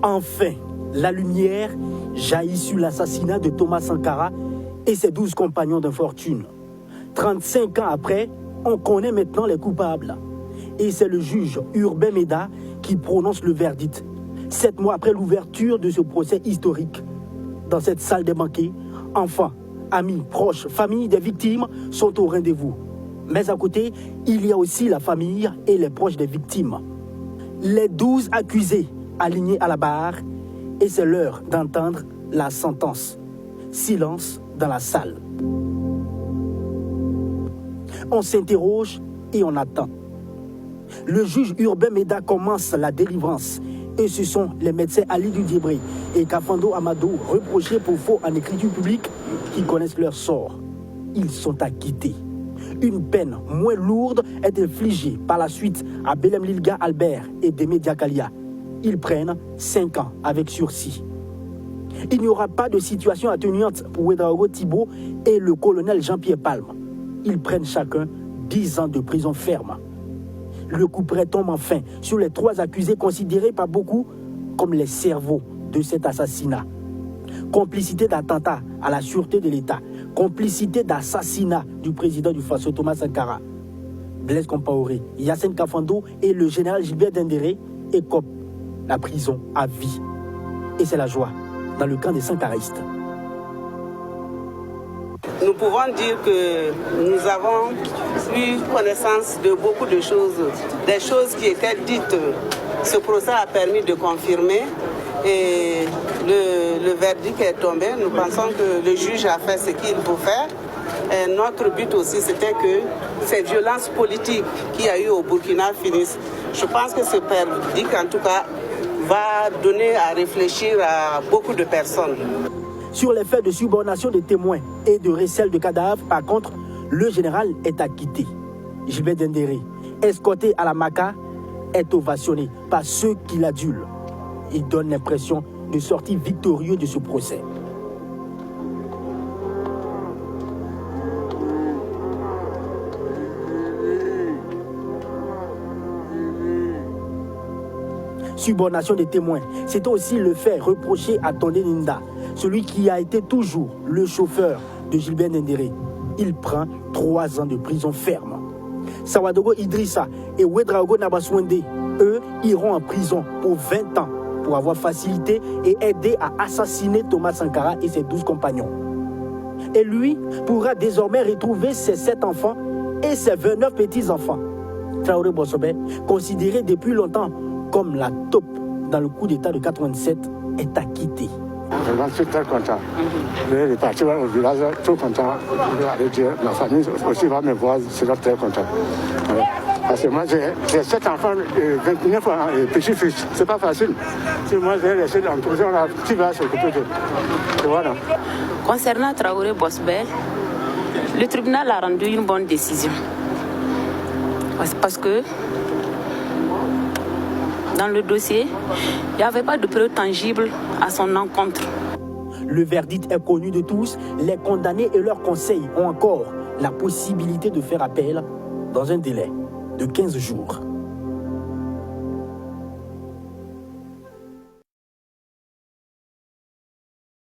Enfin, la lumière jaillit sur l'assassinat de Thomas Sankara et ses 12 compagnons d'infortune. 35 ans après, on connaît maintenant les coupables. Et c'est le juge Urbain Meda qui prononce le verdict. 7 mois après l'ouverture de ce procès historique. Dans cette salle des banquets, enfants, amis, proches, familles des victimes sont au rendez-vous. Mais à côté, il y a aussi la famille et les proches des victimes. Les 12 accusés alignés à la barre, et c'est l'heure d'entendre la sentence. Silence dans la salle. On s'interroge et on attend. Le juge Urbain Meda commence la délivrance. Et ce sont les médecins Ali Dibré et Kafando Amadou, reprochés pour faux en écriture publique, qui connaissent leur sort. Ils sont acquittés. Une peine moins lourde est infligée par la suite à Belem Lilga Albert et Démé Diakalia. Ils prennent 5 ans avec sursis. Il n'y aura pas de situation atténuante pour Ouédraogo Thibault et le colonel Jean-Pierre Palme. Ils prennent chacun 10 ans de prison ferme. Le couperet tombe enfin sur les 3 accusés considérés par beaucoup comme les cerveaux de cet assassinat. Complicité d'attentat à la sûreté de l'État, complicité d'assassinat du président du Faso Thomas Sankara. Blaise Compaoré, Yacine Kafando et le général Gilbert Dendéré écopent la prison à vie. Et c'est la joie dans le camp des sankaristes. Nous pouvons dire que nous avons eu connaissance de beaucoup de choses, des choses qui étaient dites. Ce procès a permis de confirmer et le verdict est tombé. Nous pensons que le juge a fait ce qu'il faut faire. Et notre but aussi, c'était que ces violences politiques qu'il y a eu au Burkina finissent. Je pense que ce verdict, en tout cas, va donner à réfléchir à beaucoup de personnes. Sur les faits de subornation des témoins et de recel de cadavres, par contre, le général est acquitté. Gilbert Dendéré, escorté à la Maca, est ovationné par ceux qui l'adulent. Il donne l'impression de sortir victorieux de ce procès. Subornation des témoins, c'est aussi le fait reproché à Tondé Ninda, celui qui a été toujours le chauffeur de Gilbert Dendéré. Il prend 3 ans de prison ferme. Sawadogo Idrissa et Ouédraogo Nabaswende, eux, iront en prison pour 20 ans pour avoir facilité et aidé à assassiner Thomas Sankara et ses 12 compagnons. Et lui pourra désormais retrouver ses 7 enfants et ses 29 petits-enfants. Traoré Bossobé, considéré depuis longtemps comme la taupe dans le coup d'État de 87, est acquitté. Je suis très content. Les partis au village, tout content. Ma famille aussi va me voir, je serai très content. Parce que moi, j'ai 7 enfants, 29 ans et petits-fils. C'est pas facile. Si moi, j'ai laissé en prison, là, qui va s'occuper de. Tu vois, non? Concernant Traoré Bosbel, le tribunal a rendu une bonne décision. Parce que dans le dossier, il n'y avait pas de preuves tangibles à son encontre. Le verdict est connu de tous. Les condamnés et leurs conseils ont encore la possibilité de faire appel dans un délai de 15 jours.